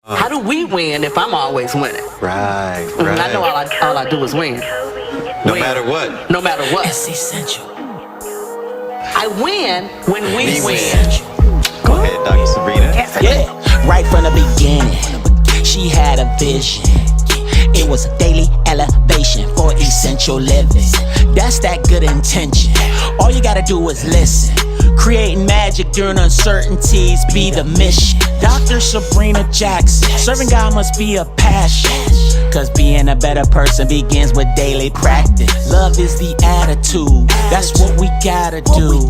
How do we win if I'm always winning? Right. I know all I do is win. No matter what. No matter what. It's essential. I win when we win. Go ahead, Dr. Sabrina. Yeah, right from the beginning, she had a vision. It was a daily elevation for essential living. That's that good intention. All you gotta do is listen. Creating magic during uncertainties be the mission. Dr. Sabrina Jackson, serving God must be a passion. Cause being a better person begins with daily practice. Love is the attitude, that's what we gotta do.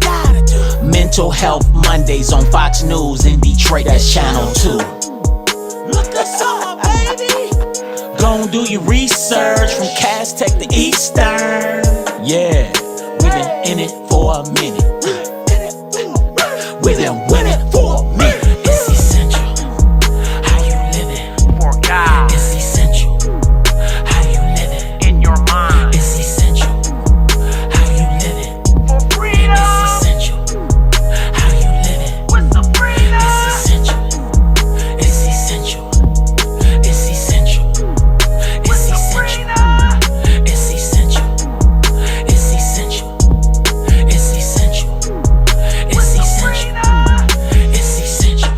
Mental Health Mondays on Fox News in Detroit, that's Channel 2. Look us up, baby. Gon' do your research from Cass Tech to Eastern. Yeah, we've been in it for a minute. We've been winning for a minute. It's essential how you living for God. It's essential how you living in your mind. It's essential how you living for freedom. It's essential how you living with Sabrina. It's essential. It's essential. It's essential. It's essential. It's essential. It's essential. It's essential. It's essential. It's essential.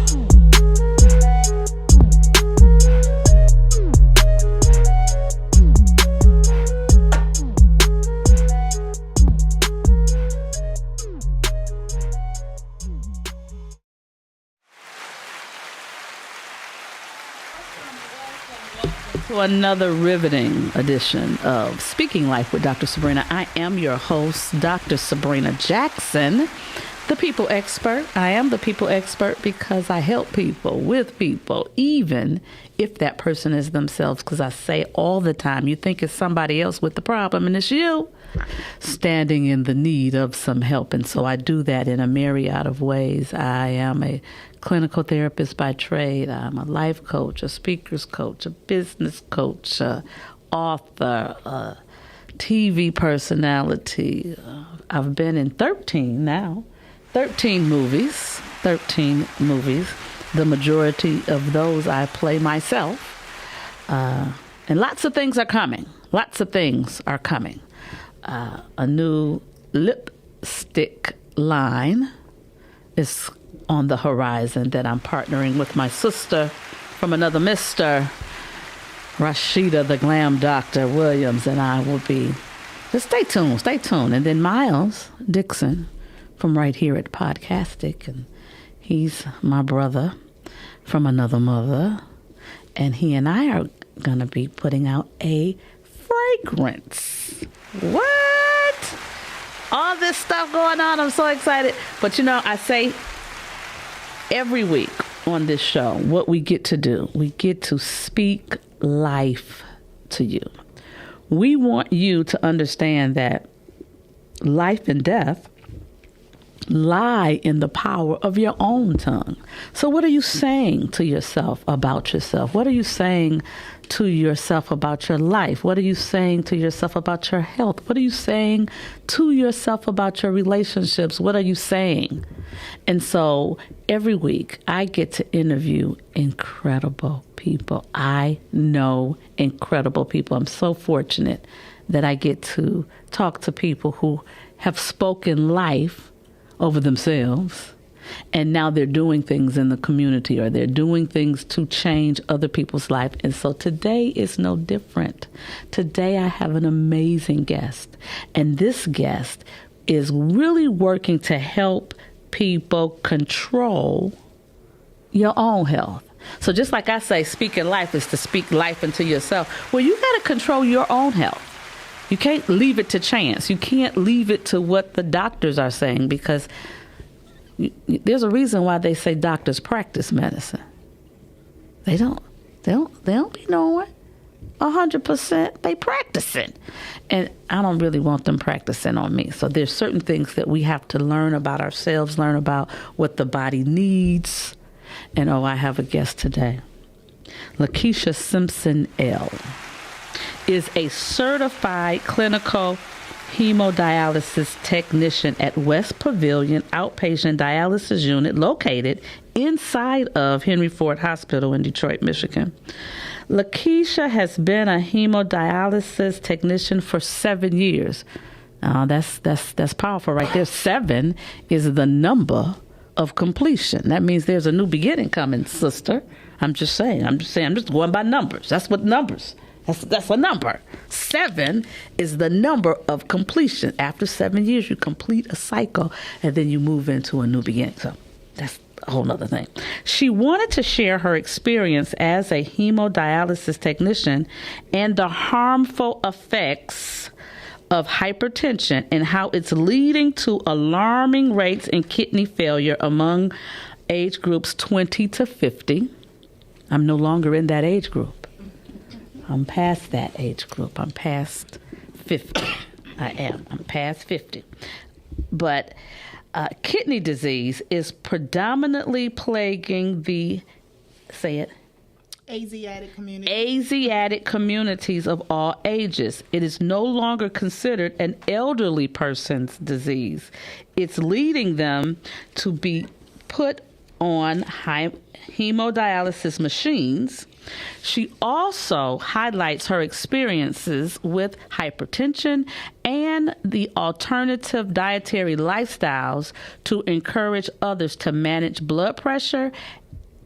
To another riveting edition of Speaking Life with Dr. Sabrina. I am your host, Dr. Sabrina Jackson, the people expert. I am the people expert because I help people with people, even if that person is themselves, because I say all the time, you think it's somebody else with the problem, and it's you standing in the need of some help. And so I do that in a myriad of ways. I am a clinical therapist by trade. I'm a life coach, a speaker's coach, a business coach, a author, a TV personality. I've been in 13 movies. The majority of those I play myself. And lots of things are coming. A new lipstick line is on the horizon that I'm partnering with my sister from another Mr. Rashida, the Glam Doctor Williams, and I will be. Just stay tuned. And then Miles Dixon from right here at Podcastic, and he's my brother from another mother, and he and I are going to be putting out a fragrance. What? All this stuff going on. I'm so excited. But I say every week on this show, what we get to do, we get to speak life to you. We want you to understand that life and death lie in the power of your own tongue. So what are you saying to yourself about yourself? What are you saying to yourself about your life? What are you saying to yourself about your health? What are you saying to yourself about your relationships? What are you saying? And so every week I get to interview incredible people. I know incredible people. I'm so fortunate that I get to talk to people who have spoken life over themselves, and now they're doing things in the community, or they're doing things to change other people's life. And so today is no different. Today I have an amazing guest, and this guest is really working to help people control your own health. So just like I say, speaking life is to speak life into yourself. Well, you got to control your own health. You can't leave it to chance. You can't leave it to what the doctors are saying, because there's a reason why they say doctors practice medicine. They don't be knowing 100%. They practicing. And I don't really want them practicing on me. So there's certain things that we have to learn about ourselves, learn about what the body needs. And I have a guest today. Lakeisha Simpson L. is a certified clinical hemodialysis technician at West Pavilion Outpatient Dialysis Unit located inside of Henry Ford Hospital in Detroit, Michigan. Lakeisha has been a hemodialysis technician for 7 years. That's powerful right there. 7 is the number of completion. That means there's a new beginning coming, sister. I'm just going by numbers. That's what numbers. That's a number. 7 is the number of completion. After 7 years, you complete a cycle, and then you move into a new beginning. So that's a whole nother thing. She wanted to share her experience as a hemodialysis technician and the harmful effects of hypertension and how it's leading to alarming rates in kidney failure among age groups 20 to 50. I'm no longer in that age group. I'm past that age group. I'm past 50. I'm past 50. But kidney disease is predominantly plaguing the, say it, Asiatic communities of all ages. It is no longer considered an elderly person's disease. It's leading them to be put on hemodialysis machines. She also highlights her experiences with hypertension and the alternative dietary lifestyles to encourage others to manage blood pressure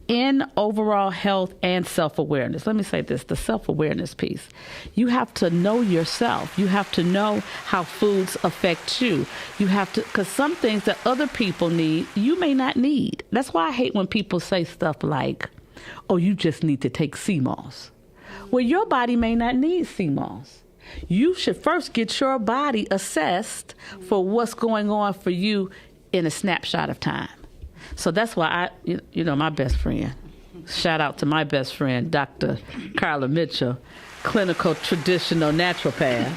in overall health and self-awareness. Let me say this, the self-awareness piece. You have to know yourself. You have to know how foods affect you. You have to, because some things that other people need, you may not need. That's why I hate when people say stuff like, oh, you just need to take CMOS. Well, your body may not need CMOS. You should first get your body assessed for what's going on for you in a snapshot of time. So that's why my best friend, shout out to my best friend, Dr. Carla Mitchell, clinical traditional naturopath,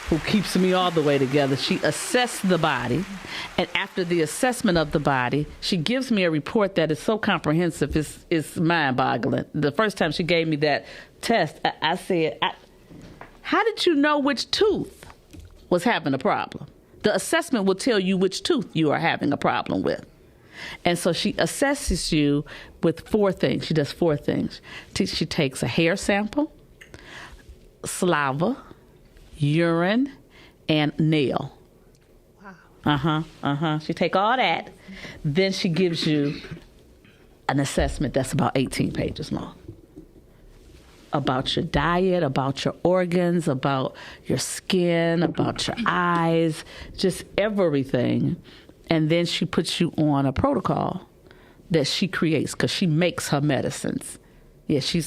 who keeps me all the way together. She assessed the body, and after the assessment of the body, she gives me a report that is so comprehensive, it's mind-boggling. The first time she gave me that test, I said, how did you know which tooth was having a problem? The assessment will tell you which tooth you are having a problem with. And so she assesses you with 4 things. She does 4 things. She takes a hair sample, saliva, urine, and nail. Wow. She take all that. Then she gives you an assessment that's about 18 pages long. About your diet, about your organs, about your skin, about your eyes, just everything. And then she puts you on a protocol that she creates because she makes her medicines. She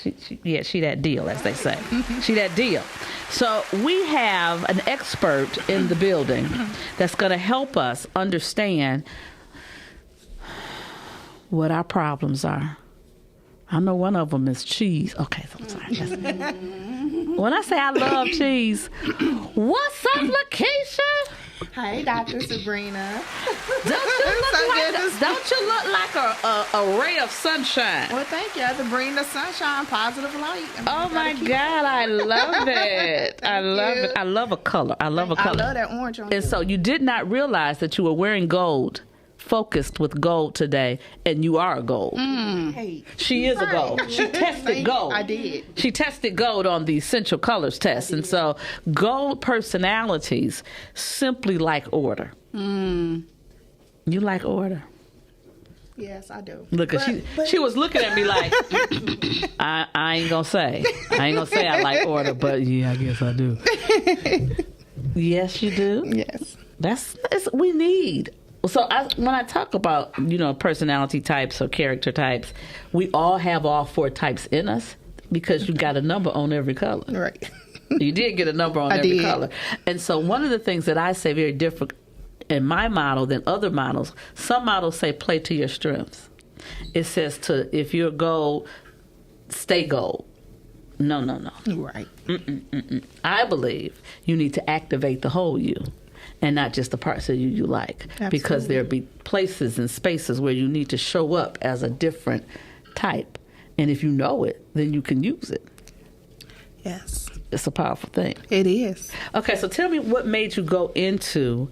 that deal, as they say. She that deal. So we have an expert in the building that's going to help us understand what our problems are. I know one of them is cheese. Okay, so I'm sorry. When I say I love cheese, what's up, Lakeisha? Hi, Dr. Sabrina. Don't you look like a ray of sunshine? Well, thank you. To bring the sunshine, positive light. Oh my God, I love it. I love it. I love a color. I love that orange on you. And so you did not realize that you were wearing gold, focused with gold today, and you are a gold. Hey, she is a gold. She tested gold. I did. She tested gold on the essential colors test. And so gold personalities simply like order. You like order? Yes, I do. Look, she was looking at me like, I ain't gonna say I like order, but yeah, I guess I do. Yes, you do. Yes, that's we need. So when I talk about, personality types or character types, we all have all 4 types in us because you got a number on every color. Right. You did get a number on every color. And so one of the things that I say very different in my model than other models, some models say play to your strengths. It says if you're gold, stay gold. No. Right. I believe you need to activate the whole you. And not just the parts of you like. Absolutely. Because there'll be places and spaces where you need to show up as a different type. And if you know it, then you can use it. Yes. It's a powerful thing. It is. Okay, so tell me what made you go into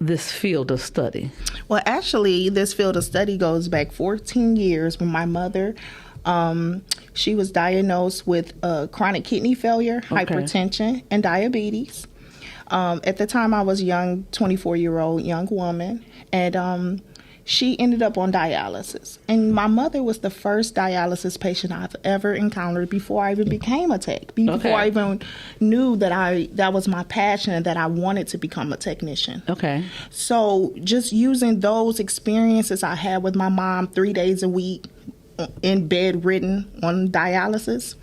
this field of study? Well, actually, this field of study goes back 14 years when my mother, she was diagnosed with chronic kidney failure, hypertension, and diabetes. At the time, I was a young 24-year-old young woman, and she ended up on dialysis. And my mother was the first dialysis patient I've ever encountered before I even became a tech, before I even knew that was my passion and that I wanted to become a technician. Okay. So just using those experiences I had with my mom 3 days a week in bed ridden on dialysis,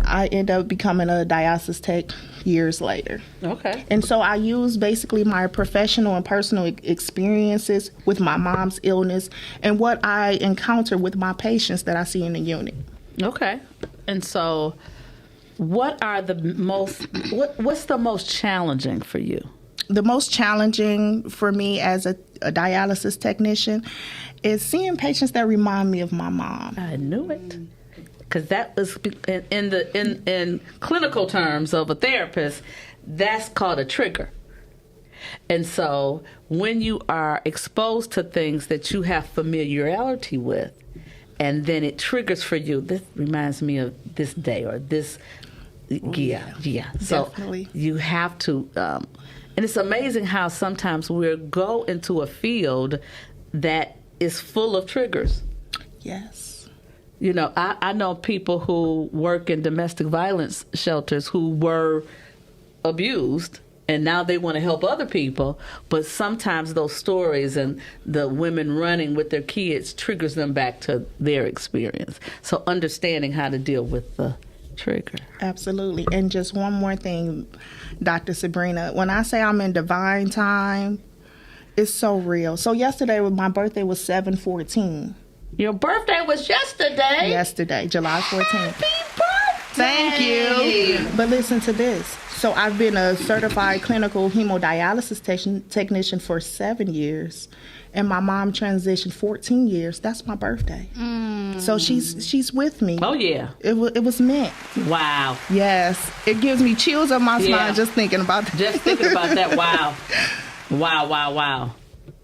I ended up becoming a dialysis tech years later. Okay. And so I use basically my professional and personal experiences with my mom's illness and what I encounter with my patients that I see in the unit. Okay. And so what are the most, what's the most challenging for you? The most challenging for me as a dialysis technician is seeing patients that remind me of my mom. I knew it. Because that was in clinical terms of a therapist, that's called a trigger. And so when you are exposed to things that you have familiarity with, and then it triggers for you, this reminds me of this day or this, yeah. So Definitely. you have to, and it's amazing how sometimes we'll go into a field that is full of triggers. Yes. You know, I know people who work in domestic violence shelters who were abused, and now they want to help other people, but sometimes those stories and the women running with their kids triggers them back to their experience. So understanding how to deal with the trigger. Absolutely. And just one more thing, Dr. Sabrina, when I say I'm in divine time, it's so real. So yesterday, my birthday was 7/14. Your birthday was yesterday. Yesterday, July 14th. Happy birthday! Thank you. But listen to this. So I've been a certified clinical hemodialysis technician for 7 years, and my mom transitioned 14 years. That's my birthday. So she's with me. Oh yeah. It was meant. Wow. Yes. It gives me chills up my spine just thinking about that. Just thinking about that. Wow.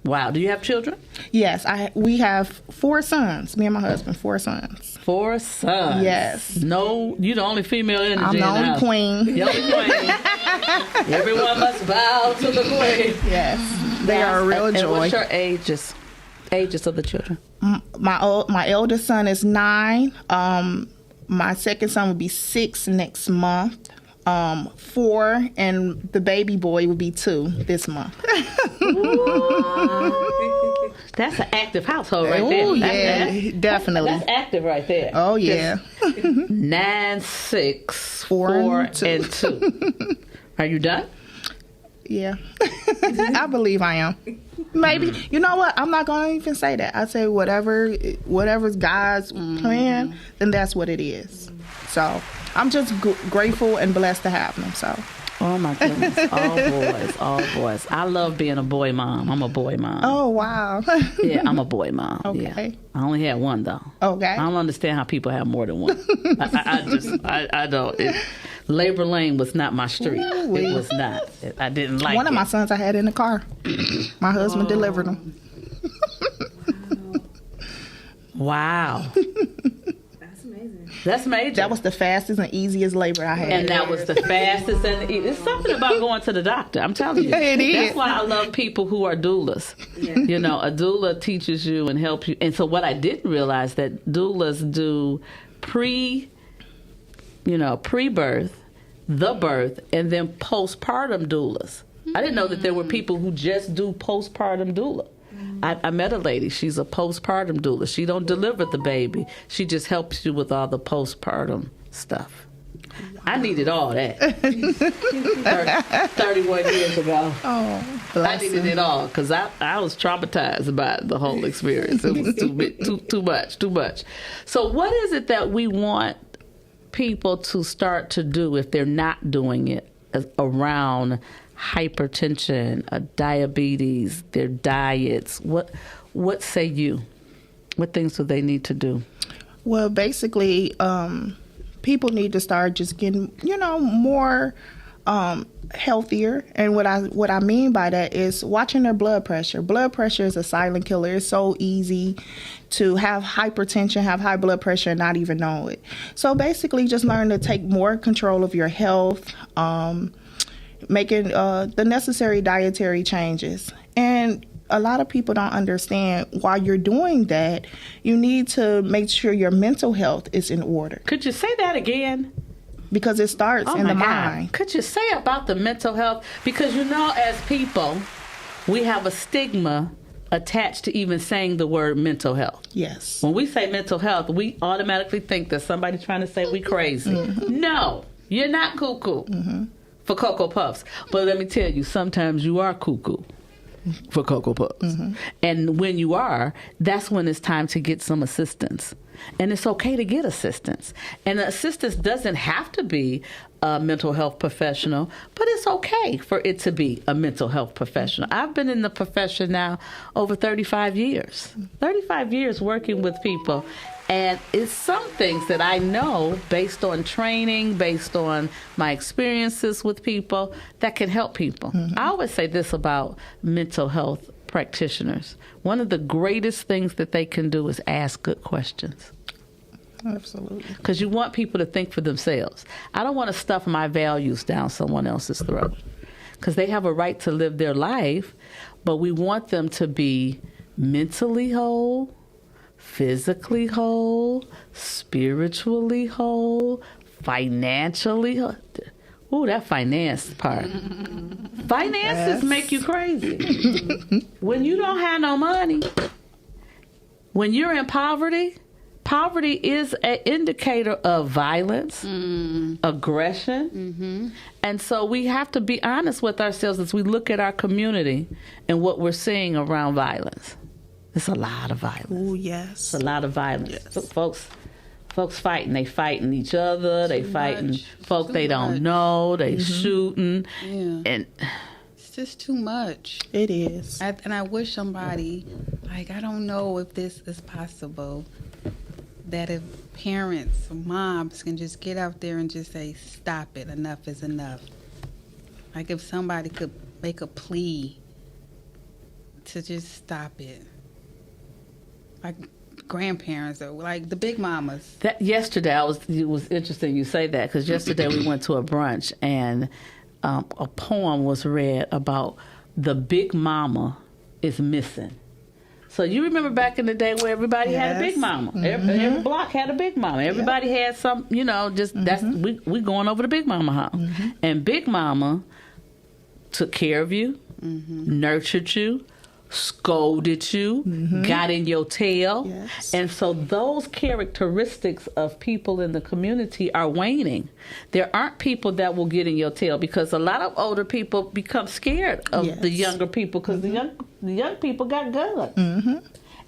Wow. Do you have children? Yes, we have 4 sons. Me and my husband, 4 sons. 4 sons. Yes. No, you're the only female in the I'm the only queen. The only queen. Everyone must bow to the queen. Yes, they are a real joy. And what's your ages of the children? My eldest son is 9. My second son will be 6 next month. 4, and the baby boy will be 2 this month. That's an active household right there. Oh yeah, definitely. That's active right there. Oh yeah. 9, 6, 4, 4, and 2. and 2. Are you done? Yeah, I believe I am. Maybe. You know what? I'm not going to even say that. I say whatever's God's plan, then that's what it is. So I'm just grateful and blessed to have them. So. Oh my goodness! All boys. I love being a boy mom. I'm a boy mom. Oh wow. Yeah, I'm a boy mom. Okay. Yeah. I only had one though. Okay. I don't understand how people have more than one. I don't. Labor Lane was not my street. Ooh-wee. It was not. I didn't like it. One of my sons I had in the car. My husband delivered them. Wow. That's major. That was the fastest and easiest labor I had. And that was the fastest and it's something about going to the doctor. I'm telling you. It is. That's why I love people who are doulas. Yeah. You know, a doula teaches you and helps you. And so what I didn't realize that doulas do pre-birth, the birth, and then postpartum doulas. I didn't know that there were people who just do postpartum doula. I met a lady. She's a postpartum doula. She don't deliver the baby. She just helps you with all the postpartum stuff. Wow. I needed all that. 31 years ago. Oh, I needed it all because I was traumatized by the whole experience. It was too much. So what is it that we want people to start to do if they're not doing it around hypertension, diabetes, their diets? What say you? What things do they need to do? Well, basically, people need to start just getting, more healthier. And what I mean by that is watching their blood pressure. Blood pressure is a silent killer. It's so easy to have hypertension, have high blood pressure, and not even know it. So basically, just learn to take more control of your health, making the necessary dietary changes. And a lot of people don't understand while you're doing that, you need to make sure your mental health is in order. Could you say that again? Because it starts in the mind. Could you say about the mental health? Because, as people, we have a stigma attached to even saying the word mental health. Yes. When we say mental health, we automatically think that somebody's trying to say we crazy. Mm-hmm. No, you're not cuckoo for Cocoa Puffs. But let me tell you, sometimes you are cuckoo for Cocoa Puffs. Mm-hmm. And when you are, that's when it's time to get some assistance. And it's okay to get assistance. And the assistance doesn't have to be a mental health professional, but it's okay for it to be a mental health professional. I've been in the profession now over 35 years. 35 years working with people. And it's some things that I know based on training, based on my experiences with people, that can help people. Mm-hmm. I always say this about mental health practitioners. One of the greatest things that they can do is ask good questions. Absolutely. Because you want people to think for themselves. I don't want to stuff my values down someone else's throat. Because they have a right to live their life, but we want them to be mentally whole, physically whole, spiritually whole, financially whole. Ooh, that finance part. Finances make you crazy. When you don't have no money, when you're in poverty, poverty is an indicator of violence, aggression. Mm-hmm. And so we have to be honest with ourselves as we look at our community and what we're seeing around violence. It's a lot of violence. Oh, yes. It's a lot of violence. Yes. So folks fighting. They fighting each other. They fighting folk they don't know. They shooting. Yeah. And it's just too much. It is. And I wish somebody, I don't know if this is possible, that if parents or moms can just get out there and just say, stop it, enough is enough. Like if somebody could make a plea to just stop it. Like grandparents or like the big mamas. That yesterday, it was interesting you say that, because yesterday we went to a brunch and a poem was read about the big mama is missing. So you remember back in the day where everybody had a big mama. Mm-hmm. Every block had a big mama. Everybody had some, that's we going over to Big Mama house. Mm-hmm. And Big Mama took care of you, nurtured you, scolded you, got in your tail. Yes. And so those characteristics of people in the community are waning. There aren't people that will get in your tail, because a lot of older people become scared of the younger people, because the young people got guns.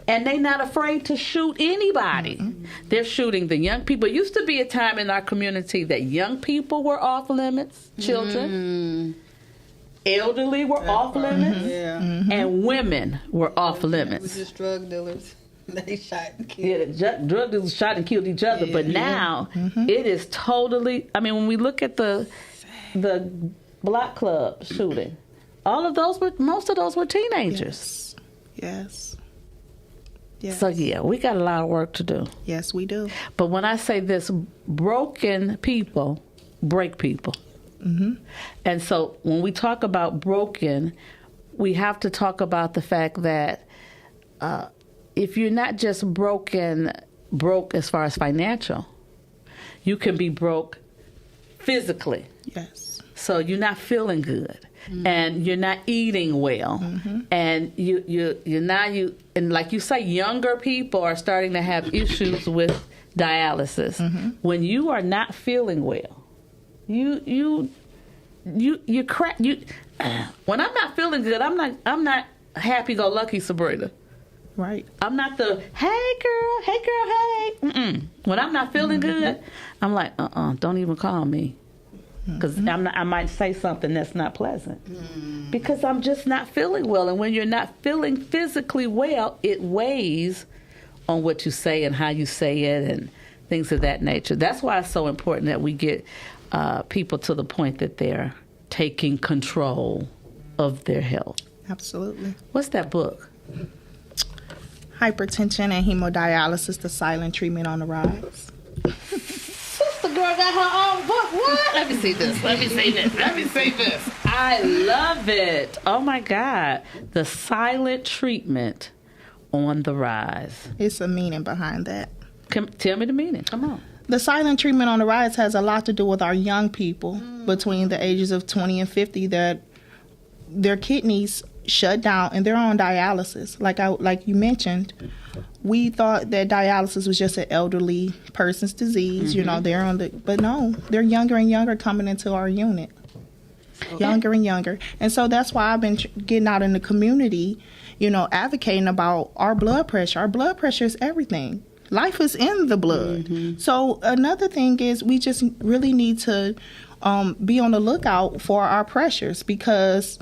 And they're not afraid to shoot anybody. They're shooting the young people. It used to be a time in our community that young people were off limits, children. Elderly were off limits, and women were off limits. It was just drug dealers. They shot and killed. Yeah, drug dealers shot and killed each other. But now it is totally. I mean, when we look at the block club shooting, most of those were teenagers. Yes. So we got a lot of work to do. Yes, we do. But when I say this, broken people break people. And so when we talk about broken, we have to talk about the fact that if you're not just broke as far as financial, you can be broke physically. Yes. So you're not feeling good, and you're not eating well, and and like you say, younger people are starting to have issues with dialysis. When you are not feeling well, you crack. When I'm not feeling good, I'm not happy-go-lucky Sabrina. Right. I'm not the hey girl, hey. When I'm not feeling good, I'm like don't even call me, because I might say something that's not pleasant, because I'm just not feeling well. And when you're not feeling physically well, it weighs on what you say and how you say it and things of that nature. That's why it's so important that we get people to the point that they're taking control of their health. Absolutely. What's that book? Hypertension and Hemodialysis, the silent treatment on the rise. Sister girl got her own book. What? Let me see this. Let me see this. Let me see this. I love it. Oh my God. The silent treatment on the rise. It's a meaning behind that. Tell me the meaning. Come on. The silent treatment on the rise has a lot to do with our young people between the ages of 20 and 50 that their kidneys shut down and they're on dialysis. Like you mentioned, we thought that dialysis was just an elderly person's disease. You know, they're on but no, they're younger and younger coming into our unit. Younger and younger. And so that's why I've been getting out in the community, you know, advocating about our blood pressure. Our blood pressure is everything. Life is in the blood. So another thing is we just really need to be on the lookout for our pressures, because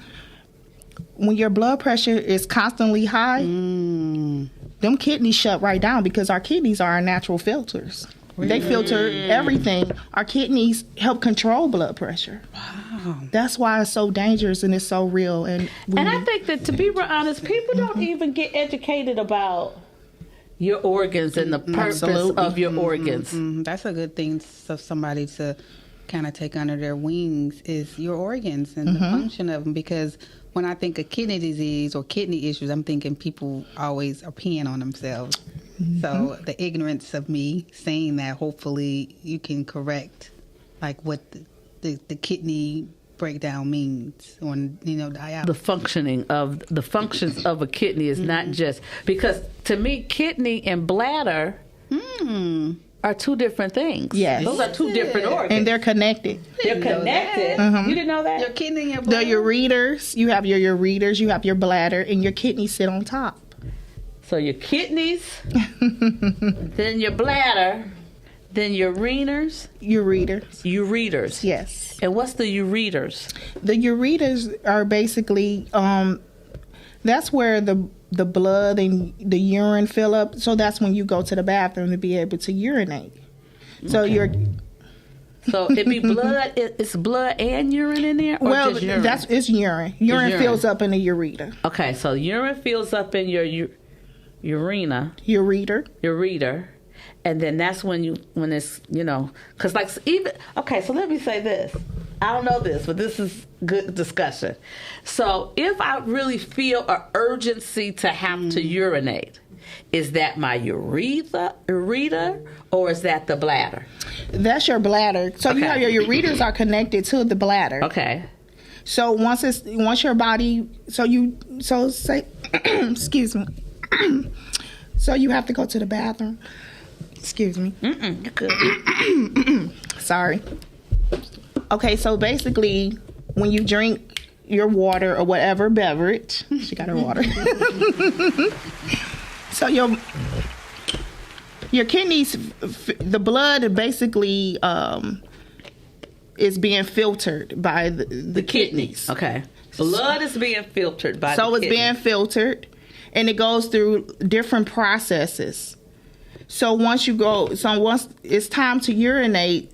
when your blood pressure is constantly high, them kidneys shut right down, because our kidneys are our natural filters. They filter everything. Our kidneys help control blood pressure. Wow. That's why it's so dangerous and it's so real. And I think that, to be real honest, people don't even get educated about your organs and the purpose of your organs. That's a good thing for somebody to kind of take under their wings, is your organs and the function of them. Because when I think of kidney disease or kidney issues, I'm thinking people always are peeing on themselves. So the ignorance of me saying that, hopefully you can correct like what the kidney breakdown means on, you know, dialysis. The functions of a kidney is not just, because to me kidney and bladder are two different things. Yes. Those are two different organs. And they're connected. They're connected. You didn't know that? Your kidney and your The bladder. ureters, you have your ureters, you have your bladder, and your kidneys sit on top. So your kidneys, then your bladder, then your ureters. Ureters. Yes. And what's the ureters? The ureters are basically, that's where the blood and the urine fill up. So that's when you go to the bathroom to be able to urinate. So So it'd be blood. It's blood and urine in there, or just urine? It's urine. Urine fills up in the ureter. Okay, so urine fills up in your ureter, and then that's when it's, you know, because like even, okay, so let me say this. I don't know this, but this is good discussion. So if I really feel an urgency to have to urinate, is that my ureter, or is that the bladder? That's your bladder. So you have your ureters are connected to the bladder. Okay. So once your body, excuse me. So you have to go to the bathroom. Excuse me. You're good. Sorry. Okay, so basically, when you drink your water or whatever beverage, she got her water. So your kidneys, the blood basically is being filtered by the kidneys. Okay. Blood is being filtered by the kidneys. So it's being filtered, and it goes through different processes. So once it's time to urinate,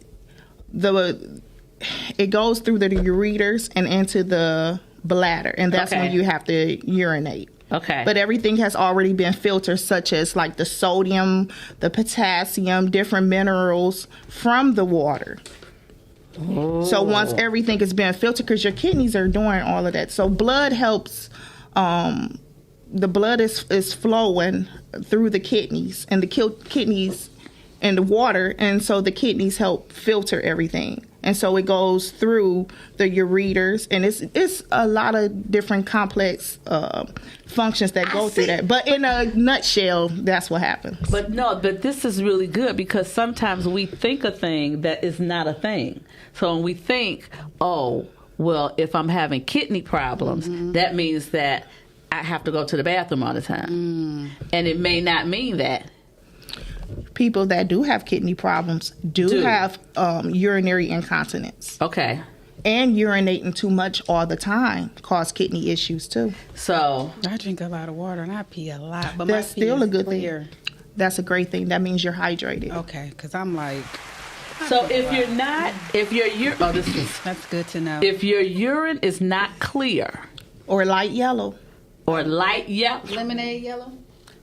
it goes through the ureters and into the bladder, and that's when you have to urinate. Okay. But everything has already been filtered, such as like the sodium, the potassium, different minerals from the water. Oh. So once everything is being filtered, because your kidneys are doing all of that. So blood helps, the blood is flowing through the kidneys, and the kidneys and the water, and so the kidneys help filter everything. And so it goes through the ureters, and it's a lot of different complex functions that go through that. But in a nutshell, that's what happens. But this is really good, because sometimes we think a thing that is not a thing. So when we think, oh, well, if I'm having kidney problems, that means that I have to go to the bathroom all the time. And it may not mean that. People that do have kidney problems do have urinary incontinence. Okay. And urinating too much all the time cause kidney issues too. So I drink a lot of water and I pee a lot, but that's my pee still is a good clear. thing. That's a great thing. That means you're hydrated. Okay, because I'm like, So if That's good to know. if your urine is not clear Or light yellow. or light yellow, Lemonade yellow?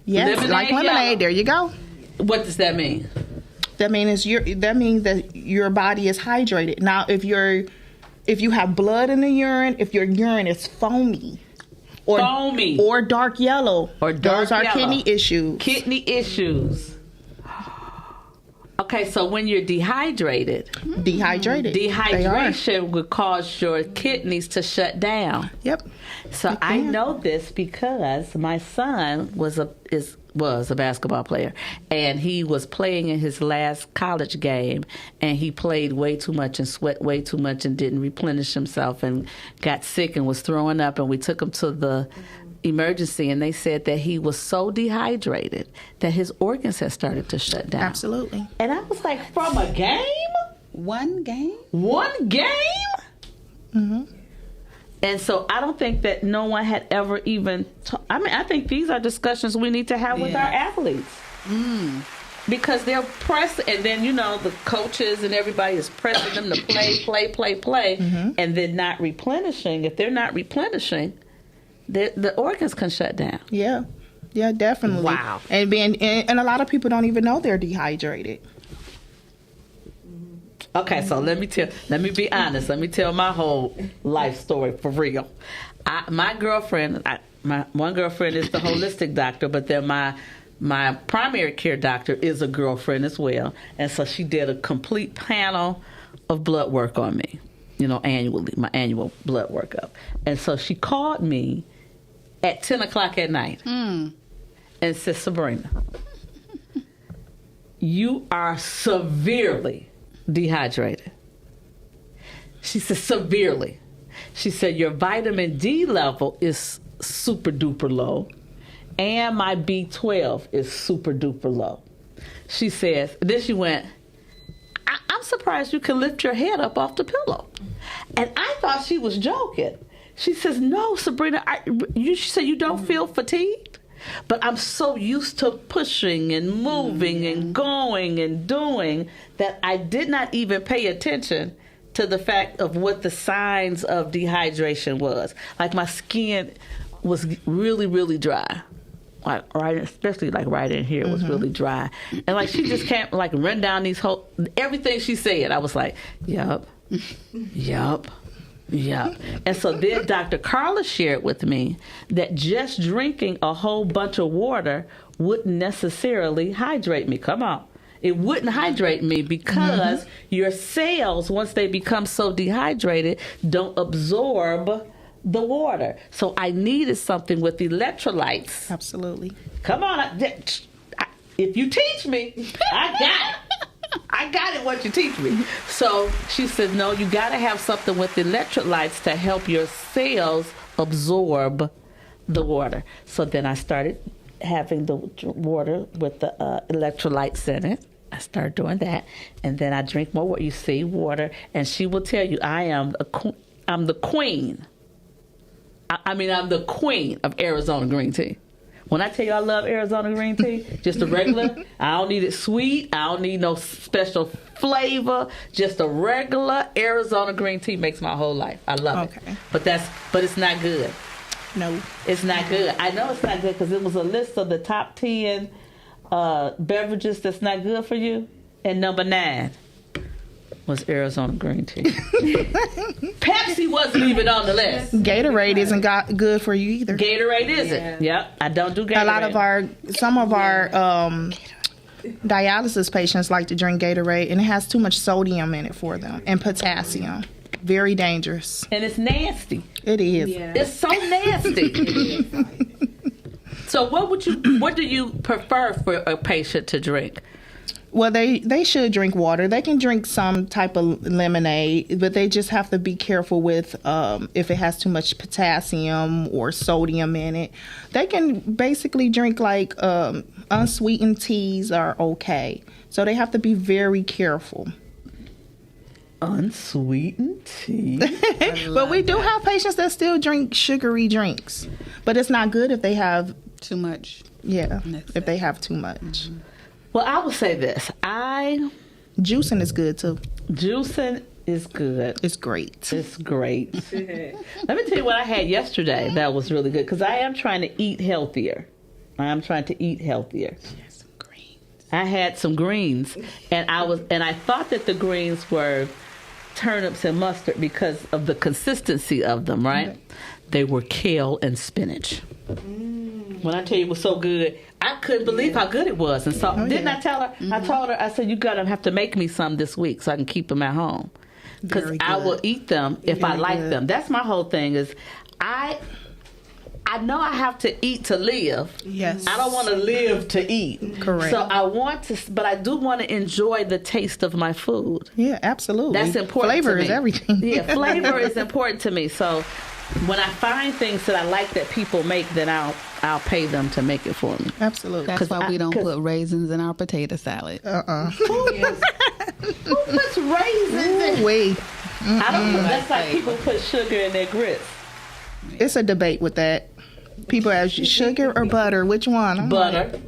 Yes, Lemonade like lemonade. yellow. There you go. what does that mean? That means that your body is hydrated. Now, if you have blood in the urine, if your urine is foamy or dark yellow, those are yellow. kidney issues. Kidney issues. Okay, so when you're dehydrated, dehydration would cause your kidneys to shut down. Yep. So I know this because my son was a basketball player, and he was playing in his last college game, and he played way too much and sweat way too much and didn't replenish himself and got sick and was throwing up, and we took him to the emergency, and they said that he was so dehydrated that his organs had started to shut down. Absolutely. And I was like, from a game? One game? One game? Mm-hmm. And so I don't think that no one had ever even I think these are discussions we need to have with our athletes. Because they're pressing, and then, the coaches and everybody is pressing them to play, and then not replenishing. If they're not replenishing, the organs can shut down. Yeah. Yeah, definitely. Wow. And a lot of people don't even know they're dehydrated. Okay, so let me be honest. Let me tell my whole life story for real. My girlfriend, my one girlfriend is the holistic doctor, but then my primary care doctor is a girlfriend as well. And so she did a complete panel of blood work on me, annually, my annual blood workup. And so she called me at 10 o'clock at night and said, Sabrina, you are severely dehydrated. She said, severely. She said, your vitamin D level is super duper low, and my B12 is super duper low. She says, then she went, I'm surprised you can lift your head up off the pillow. And I thought she was joking. She says, no, Sabrina, she said, you don't feel fatigued? But I'm so used to pushing and moving and going and doing that I did not even pay attention to the fact of what the signs of dehydration was. Like my skin was really, really dry. Especially right in here was really dry. And like she just can't run down these whole, everything she said, I was like, yup. And so then Dr. Carla shared with me that just drinking a whole bunch of water wouldn't necessarily hydrate me. Come on. It wouldn't hydrate me because your cells, once they become so dehydrated, don't absorb the water. So I needed something with electrolytes. Absolutely. Come on. If you teach me, I got it. I got it what you teach me. So she said, no, you got to have something with electrolytes to help your cells absorb the water. So then I started having the water with the electrolytes in it. I started doing that. And then I drink more water. You see, water. And she will tell you, I'm the queen. I'm the queen of Arizona green tea. When I tell you I love Arizona green tea, just a regular, I don't need it sweet. I don't need no special flavor. Just a regular Arizona green tea makes my whole life. I love it. But it's not good. No. It's not good. I know it's not good because it was a list of the top 10 beverages that's not good for you. And number 9 was Arizona green tea. Pepsi wasn't even on the list. Gatorade isn't good for you either. Gatorade isn't. Yep, I don't do Gatorade. Some of our dialysis patients like to drink Gatorade, and it has too much sodium in it for them and potassium. Very dangerous. And it's nasty. It is. Yeah. It's so nasty. So what do you prefer for a patient to drink? Well, they should drink water. They can drink some type of lemonade, but they just have to be careful with if it has too much potassium or sodium in it. They can basically drink unsweetened teas are okay. So they have to be very careful. Unsweetened tea? But we do have patients that still drink sugary drinks. But it's not good if they have too much. Yeah, if they have too much. Well, I will say this. I Juicing is good too. Juicing is good. It's great. It's great. Let me tell you what I had yesterday that was really good, because I am trying to eat healthier. I had some greens, and I thought that the greens were turnips and mustard because of the consistency of them, right? Okay. They were kale and spinach. When I tell you it was so good, I couldn't believe how good it was. And so, didn't I tell her? Mm-hmm. I told her, I said, you gotta have to make me some this week so I can keep them at home. Because I will eat them if I like them. That's my whole thing is, I know I have to eat to live. Yes. I don't want to live to eat. Correct. So I want to, but I do want to enjoy the taste of my food. Yeah, absolutely. That's important Flavor to me. is everything. Yeah, flavor is important to me. So when I find things that I like that people make, then I'll pay them to make it for me. Absolutely. That's why we don't put raisins in our potato salad. Who puts raisins in? Wait. I don't know. That's like people put sugar in their grits. It's a debate with that. People ask you sugar or butter. Which one? I'm butter. Like,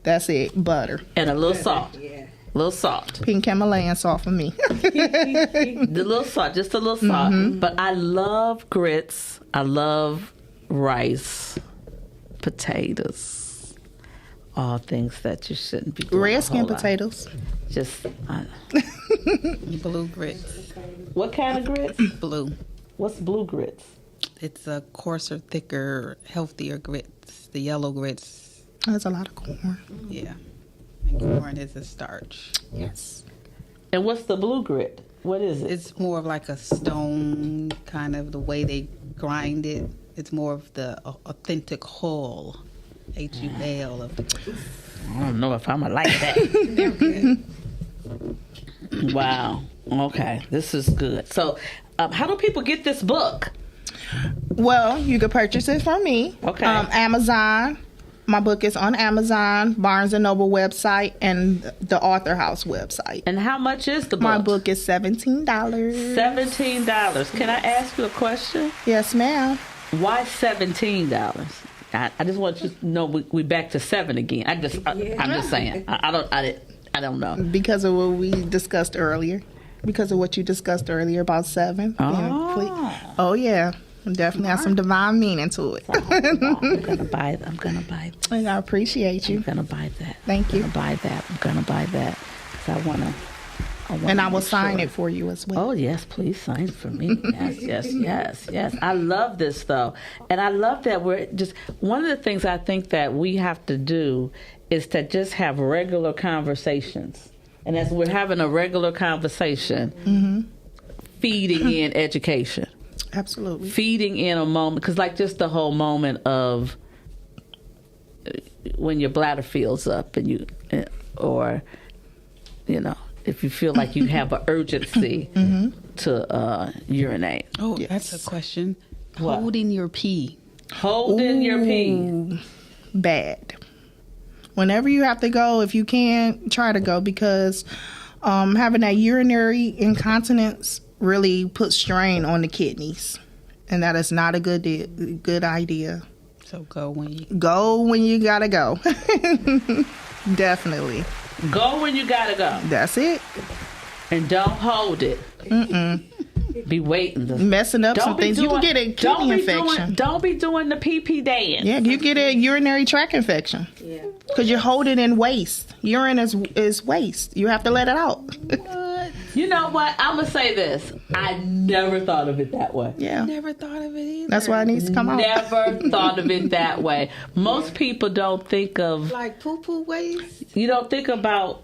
that's it. Butter. And a little salt. Yeah. A little salt. Pink Himalayan salt for me. The little salt. Just a little salt. Mm-hmm. But I love grits. I love rice. Potatoes. All things that you shouldn't be doing. Red skin potatoes. Just. Blue grits. What kind of grits? Blue. What's blue grits? It's a coarser, thicker, healthier grits. The yellow grits. That's a lot of corn. Yeah. And corn is a starch. Yes. And what's the blue grit? What is it? It's more of like a stone, kind of the way they grind it. It's more of the authentic hull, H-U-L of the grits. I don't know if I'm going to like that. They're good. Wow. Okay. This is good. So, how do people get this book? Well, you can purchase it from me. Okay. Amazon. My book is on Amazon, Barnes & Noble website, and the Author House website. And how much is the book? My book is $17. $17. Can I ask you a question? Yes, ma'am. Why $17? I just want you to know we back to 7 again. I'm just saying. I don't know. Because of what we discussed earlier. Because of what you discussed earlier about 7. Oh, yeah. Definitely has some divine meaning to it. I'm gonna buy that. And I appreciate you. I'm gonna buy that. Thank you. I'm gonna buy that because I wanna. And I will sign it for you as well. Oh yes, please sign for me. Yes. I love this though, and I love that we're just. One of the things I think that we have to do is to just have regular conversations, and as we're having a regular conversation, feeding in education. Absolutely. Feeding in a moment, because like just the whole moment of when your bladder fills up and or if you feel like you have an urgency to urinate. Oh, yes. That's a question. What? Holding your pee. Your pee. Bad. Whenever you have to go, if you can, try to go, because having that urinary incontinence really puts strain on the kidneys, and that is not a good idea. So go when you gotta go. Definitely go when you gotta go. That's it. And don't hold it. Be waiting. Messing up some things. You can get a kidney infection. Don't be doing the pee dance. Yeah, you get a urinary tract infection. Yeah. Because you're holding in waste. Urine is waste. You have to let it out. What? You know what? I'm going to say this. I never thought of it that way. Yeah. Never thought of it either. That's why it needs to come out. Never thought of it that way. Most people don't think of... Like poo-poo waste? You don't think about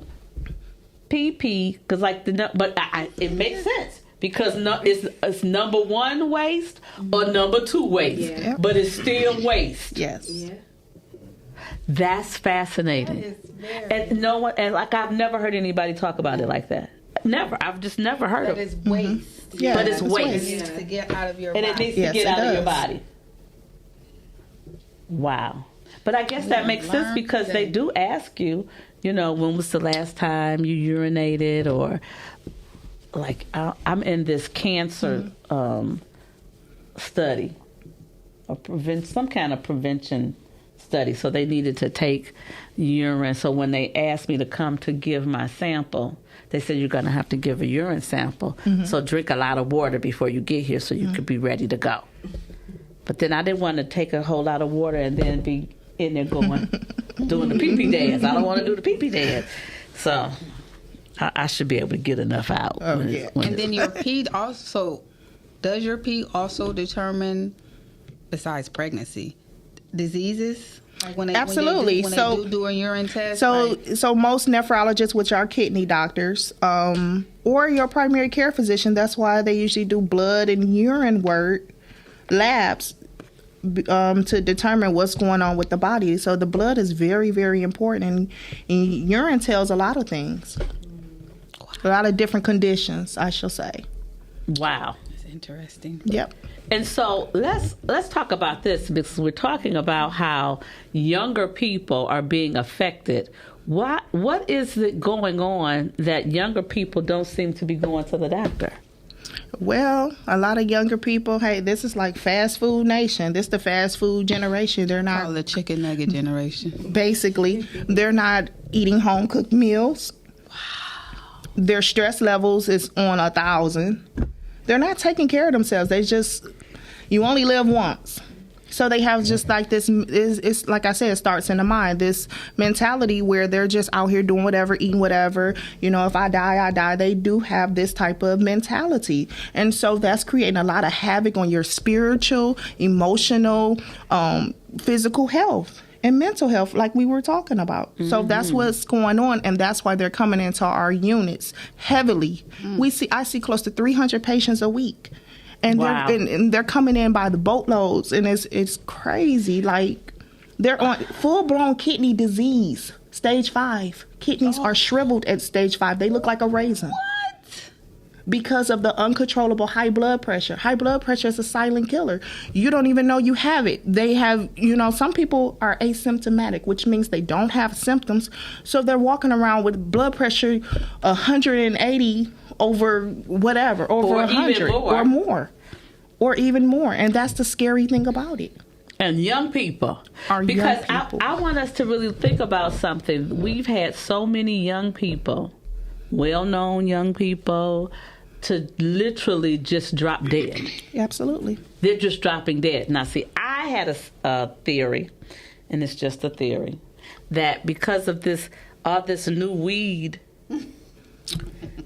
pee-pee, because but it makes sense. Because it's number 1 waste or number 2 waste, but it's still waste. Yes. Yeah. That's fascinating. I've never heard anybody talk about it like that. Never. I've just never heard of it. It's waste. Mm-hmm. Yeah, but it's waste. It needs to get out of your body. And it needs to get out of your body. Wow. But I guess that makes sense because they do ask you, when was the last time you urinated, or like I'm in this cancer study, or some kind of prevention study, so they needed to take urine. So when they asked me to come to give my sample, they said, you're going to have to give a urine sample. So drink a lot of water before you get here so you could be ready to go. But then I didn't want to take a whole lot of water and then be in there going, doing the pee-pee dance. I don't want to do the pee-pee dance. So I should be able to get enough out. And then your pee also, does your pee also determine, besides pregnancy, diseases? Like when Absolutely. When they do a urine test? So most nephrologists, which are kidney doctors, or your primary care physician, that's why they usually do blood and urine work, labs, to determine what's going on with the body. So the blood is very, very important. And urine tells a lot of things. A lot of different conditions, I shall say. Wow. That's interesting. Yep. And so let's talk about this, because we're talking about how younger people are being affected. What is it going on that younger people don't seem to be going to the doctor? Well, a lot of younger people, hey, this is like fast food nation. This is the fast food generation. They're not... the chicken nugget generation. Basically, they're not eating home-cooked meals. Their stress levels is on 1,000. They're not taking care of themselves. You only live once. So they have just like this, it's like I said, it starts in the mind, this mentality where they're just out here doing whatever, eating whatever. If I die, I die. They do have this type of mentality. And so that's creating a lot of havoc on your spiritual, emotional, physical health and mental health, like we were talking about. So that's what's going on, and that's why they're coming into our units heavily. I see close to 300 patients a week, and they're coming in by the boatloads, and it's crazy. Like, they're on full-blown kidney disease, stage 5. Kidneys are shriveled at stage 5. They look like a raisin. Because of the uncontrollable high blood pressure. High blood pressure is a silent killer. You don't even know you have it. They have, some people are asymptomatic, which means they don't have symptoms. So they're walking around with blood pressure 180 over whatever, over 100 or more. Or even more. And that's the scary thing about it. And young people. Because I want us to really think about something. We've had so many young people, well-known young people, to literally just drop dead. Absolutely. They're just dropping dead. Now, see, I had a theory, and it's just a theory, that because of all this new weed,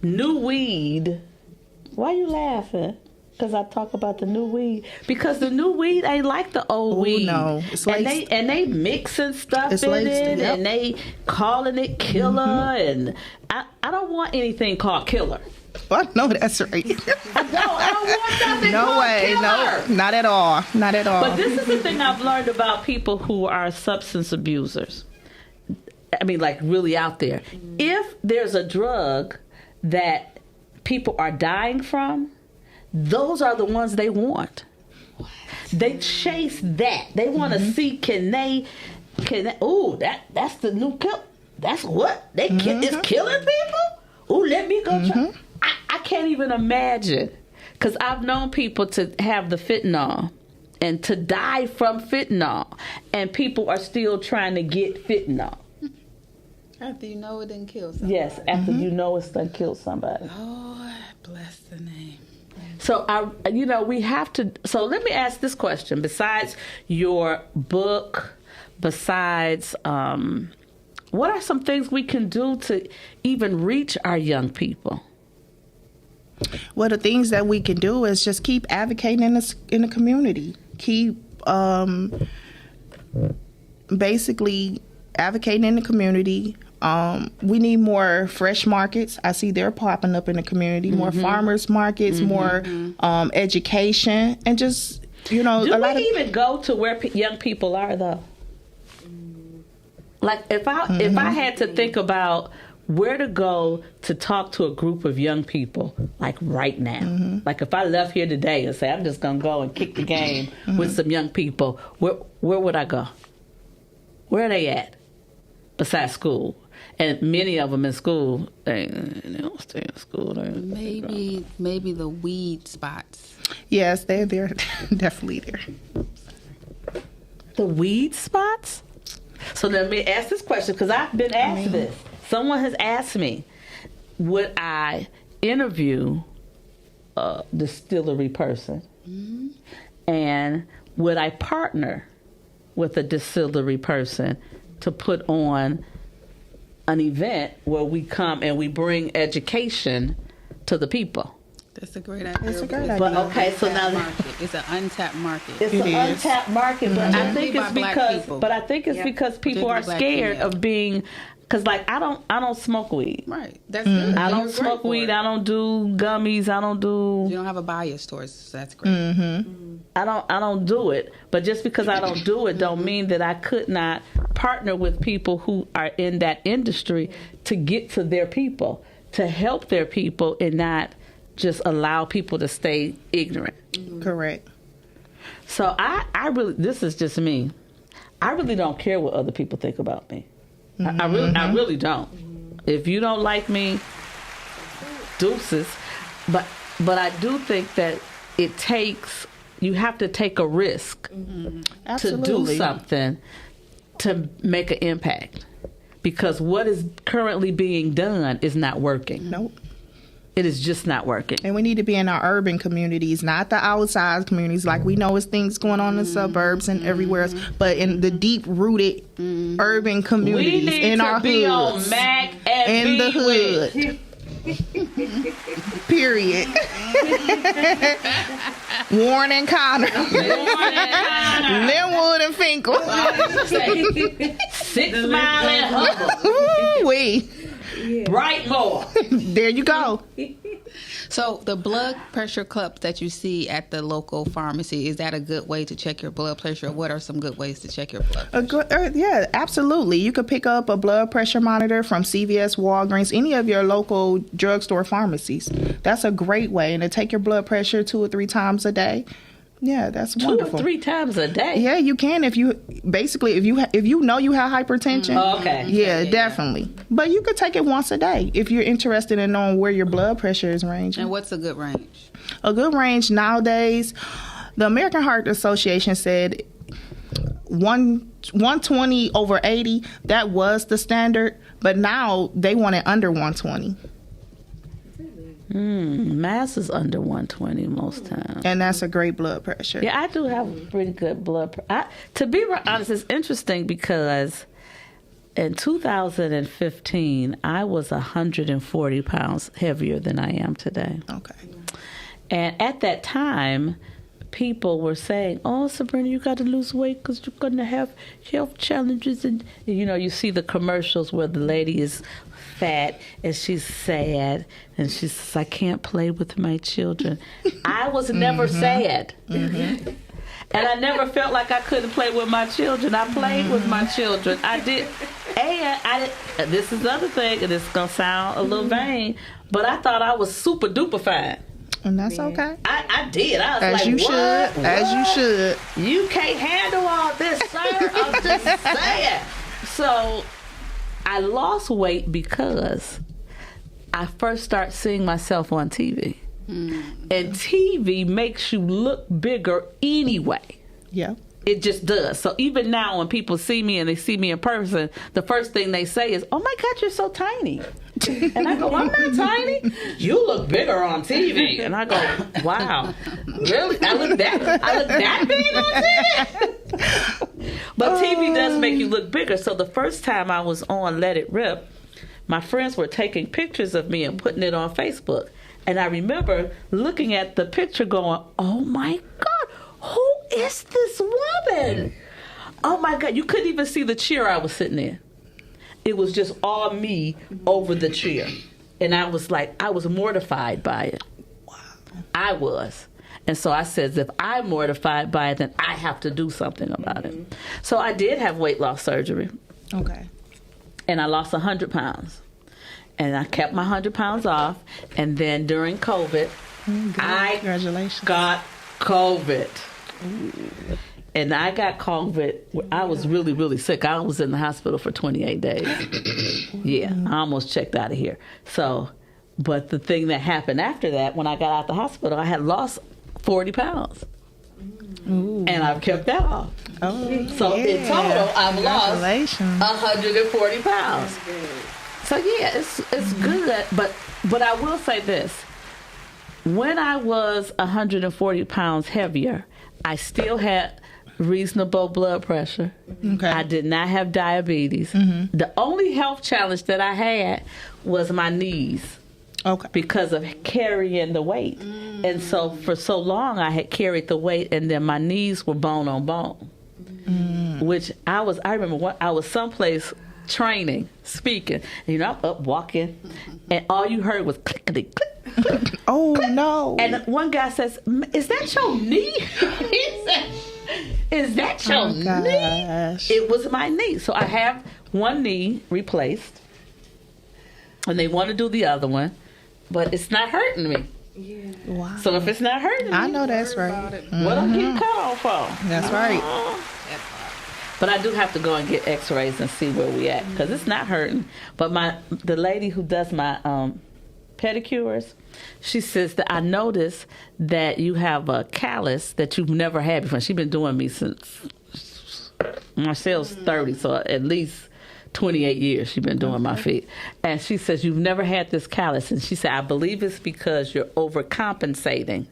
why are you laughing? Because I talk about the new weed. Because the new weed ain't like the old weed. No, it's laced. And they mixing stuff it's in laced, it, yep. and they calling it killer, and I don't want anything called killer. Well, no, that's right. I don't want nothing called killer. No, not at all. Not at all. But this is the thing I've learned about people who are substance abusers. I mean, like, really out there. If there's a drug that people are dying from, those are the ones they want. They chase that. They want to see can they that's the new kill. That's what they it's killing people. Ooh, let me go try. I can't even imagine, because I've known people to have the fentanyl and to die from fentanyl, and people are still trying to get fentanyl. After you know it didn't kill somebody. Yes, after you know it's done killed somebody. Oh, bless the name. So we have to. So let me ask this question: besides your book, besides what are some things we can do to even reach our young people? Well, the things that we can do is just keep advocating in the community. Keep basically advocating in the community. We need more fresh markets. I see they're popping up in the community. More farmers markets, more education, and just Do we even go to where young people are though? Like if I had to think about where to go to talk to a group of young people, like right now, like if I left here today and say I'm just gonna go and kick the game with some young people, where would I go? Where are they at? Besides school. And many of them in school, they don't stay in school. Maybe the weed spots. Yes, they're definitely there. The weed spots? So let me ask this question, because I've been asked this. Someone has asked me, would I interview a distillery person? Mm-hmm. And would I partner with a distillery person to put on an event where we come and we bring education to the people? That's a great idea. It's a great idea. But okay, so now it's an untapped market. It's an untapped market, but I think it's because, because people are scared of being, because like I don't smoke weed. Right. That's good. I don't smoke weed. I don't do gummies. I don't do. You don't have a bias towards. So that's great. I don't do it. But just because I don't do it, don't mean that I could not partner with people who are in that industry to get to their people, to help their people, and not just allow people to stay ignorant. Correct. So I really, this is just me. I really don't care what other people think about me. I really don't. If you don't like me, deuces. But I do think that you have to take a risk to do something to make an impact. Because what is currently being done is not working. Nope. It is just not working. And we need to be in our urban communities, not the outside communities. Like we know it's things going on in the suburbs and everywhere else, but in the deep-rooted urban communities, we need in to our be hoods, on Mac and in the hood. Period. Warren and Connor. Linwood and Finkel. 6 Mile and Hubble. We. Brightmore. There you go. So the blood pressure cups that you see at the local pharmacy, is that a good way to check your blood pressure? What are some good ways to check your blood pressure? Yeah, absolutely. You could pick up a blood pressure monitor from CVS, Walgreens, any of your local drugstore pharmacies. That's a great way. And to take your blood pressure 2 or 3 times a day. Yeah, that's wonderful. 2 or 3 times a day. Yeah, you can if you know you have hypertension. Okay. Yeah, definitely. But you could take it once a day if you're interested in knowing where your blood pressure is ranging. And what's a good range? A good range nowadays, the American Heart Association said 120 over 80, that was the standard, but now they want it under 120. Mass is under 120 most times. And that's a great blood pressure. Yeah, I do have pretty good blood pressure. To be honest, it's interesting because in 2015, I was 140 pounds heavier than I am today. Okay. And at that time, people were saying, "Oh, Sabrina, you got to lose weight because you're going to have health challenges." And, you see the commercials where the lady is fat and she's sad and she says, "I can't play with my children." I was never sad. And I never felt like I couldn't play with my children. I played with my children. I did. And this is the other thing, and it's going to sound a little vain, but I thought I was super duper fine. And that's okay. I did. I was as like, you what? should. What? As you should. You can't handle all this, sir. I'm just saying. So I lost weight because I first started seeing myself on TV. And TV makes you look bigger anyway. Yeah. It just does. So even now when people see me and they see me in person, the first thing they say is, "Oh my God, you're so tiny." And I go, "I'm not tiny. You look bigger on TV." And I go, "Wow, really? I look that big on TV?" But TV does make you look bigger. So the first time I was on Let It Rip, my friends were taking pictures of me and putting it on Facebook. And I remember looking at the picture going, "Oh my God, who is this woman?" Oh my God, you couldn't even see the chair I was sitting in. It was just all me over the chair. And I was mortified by it. Wow. I was. And so I said, if I'm mortified by it, then I have to do something about it. So I did have weight loss surgery. Okay. And I lost 100 pounds. And I kept my 100 pounds off. And then during COVID, Congratulations. got COVID. Ooh. And I got COVID. I was really, really sick. I was in the hospital for 28 days. Yeah, I almost checked out of here. So, but the thing that happened after that, when I got out the hospital, I had lost 40 pounds. and I've kept that off. Oh, So in total, I've lost Congratulations. 140 pounds. So yeah, it's good. But I will say this: when I was 140 pounds heavier, I still had reasonable blood pressure. Okay. I did not have diabetes. The only health challenge that I had was my knees. Okay. Because of carrying the weight. And so for so long I had carried the weight, and then my knees were bone on bone. Which I remember I was someplace training, speaking, and I'm up walking, and all you heard was clickety click, click. Oh, no. And one guy says, "Is that your knee?" He said, "Is that your knee?" Gosh. It was my knee. So I have one knee replaced, and they want to do the other one, but it's not hurting me. Wow. So if it's not hurting me, I know that's right. what I'm getting cut off for? That's right. But I do have to go and get X-rays and see where we at, because it's not hurting. But the lady who does my pedicures, she says that I noticed that you have a callus that you've never had before. She's been doing me since Marcel's 30, so at least 28 years she's been doing my feet. And she says, you've never had this callus. And she said, I believe it's because you're overcompensating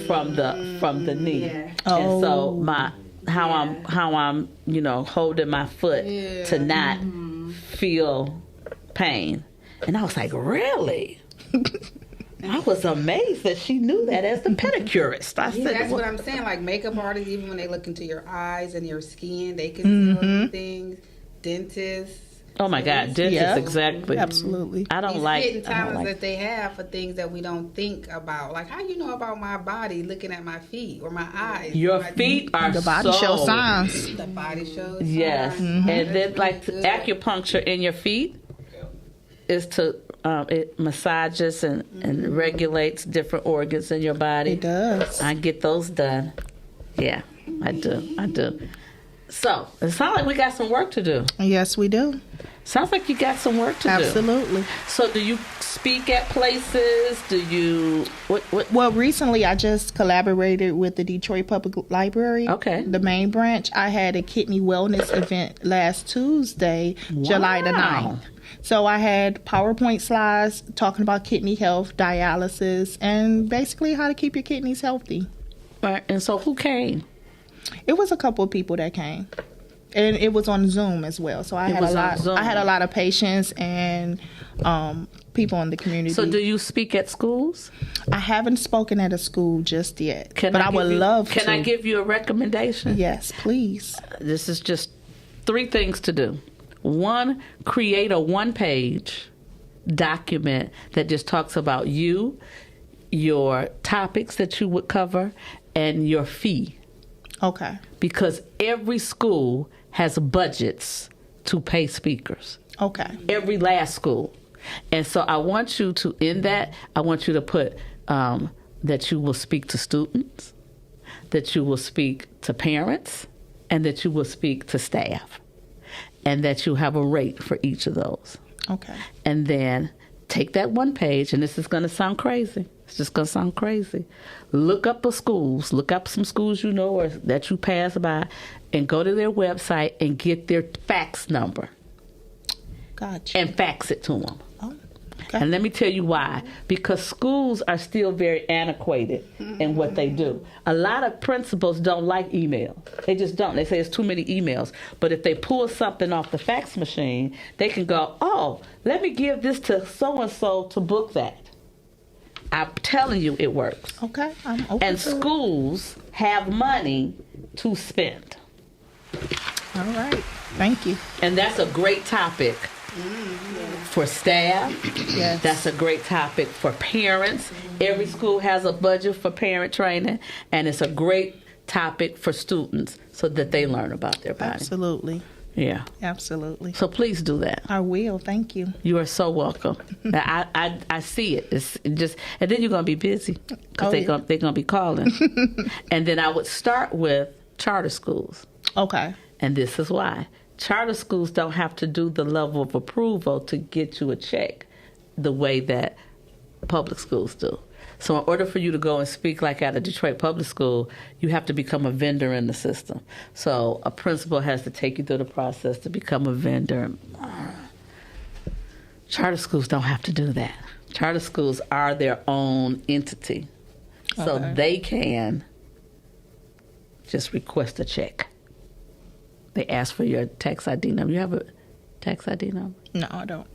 from the knee. Yeah. And so how I'm holding my foot to not feel pain. And I was like, really? I was amazed that she knew that as the pedicurist. I said, That's what I'm saying. Like makeup artists, even when they look into your eyes and your skin, they can see things. Dentists. Oh my God, dentists, exactly. Absolutely. I don't These like hidden talents that they have for things that we don't think about. Like, how you know about my body looking at my feet or my eyes? Your feet are The body shows signs. The body shows. Yes. signs. And then like Good. acupuncture in your feet is to it massages and regulates different organs in your body. It does. I get those done. Yeah, I do. So it sounds like we got some work to do. Yes, we do. Sounds like you got some work to do. Absolutely. So do you speak at places? Do you what? Well, recently I just collaborated with the Detroit Public Library. Okay. The main branch. I had a kidney wellness event last Tuesday, July the 9th. So I had PowerPoint slides talking about kidney health, dialysis, and basically how to keep your kidneys healthy. Right. And so who came? It was a couple of people that came, and it was on Zoom as well. So I had a lot of patients and people in the community. So do you speak at schools? I haven't spoken at a school just yet, but I would give you- love to. Can I give you a recommendation? Yes, please. This is just 3 things to do. 1, create a 1-page document that just talks about you, your topics that you would cover, and your fee. Okay. Because every school has budgets to pay speakers. Okay. Every last school. And so I want you to, in that, I want you to put that you will speak to students, that you will speak to parents, and that you will speak to staff. And that you have a rate for each of those. Okay. And then take that 1 page, and this is going to sound crazy. It's just going to sound crazy. Look up the schools. Look up some schools you know or that you pass by, and go to their website and get their fax number. Gotcha. And fax it to them. Oh, okay. And let me tell you why. Because schools are still very antiquated in what they do. A lot of principals don't like email. They just don't. They say it's too many emails. But if they pull something off the fax machine, they can go, oh, let me give this to so-and-so to book that. I'm telling you it works. Okay. I'm open And to it. schools have money to spend. All right. Thank you. And that's a great topic for staff. Yes. That's a great topic for parents. Every school has a budget for parent training, and it's a great topic for students so that they learn about their body. Absolutely. Yeah. Absolutely. So please do that. I will. Thank you. You are so welcome. I see it. It's just, and then you're gonna be busy because they're gonna be calling. And then I would start with charter schools. Okay. And this is why. Charter schools don't have to do the level of approval to get you a check the way that public schools do. So in order for you to go and speak like at a Detroit public school, you have to become a vendor in the system. So a principal has to take you through the process to become a vendor. Charter schools don't have to do that. Charter schools are their own entity. So they can just request a check. They ask for your tax ID number. You have a tax ID number? No, I don't.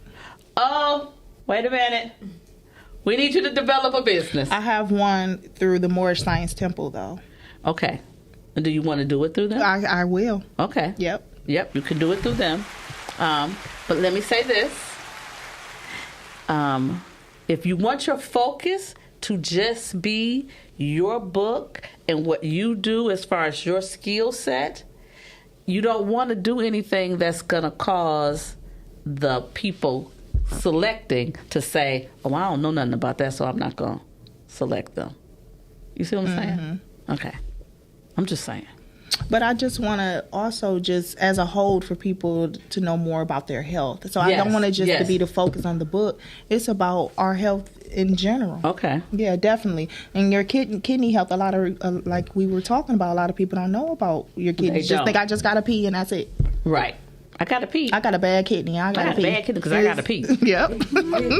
Oh, wait a minute. We need you to develop a business. I have one through the Moorish Science Temple, though. Okay. And do you want to do it through them? I will. Okay. Yep, you can do it through them. But let me say this. If you want your focus to just be your book and what you do as far as your skill set, you don't want to do anything that's going to cause the people selecting to say, oh, I don't know nothing about that, so I'm not going to select them. You see what I'm saying? Okay. I'm just saying. But I just want to also just as a whole for people to know more about their health. So I don't want to just to be the focus on the book. It's about our health in general. Okay. Yeah, definitely. And your kidney health, a lot of, like we were talking about, a lot of people don't know about your kidneys. Just think I just got to pee and that's it. Right. I got to pee. I got a bad kidney. I got a bad kidney because I got to pee. Yep.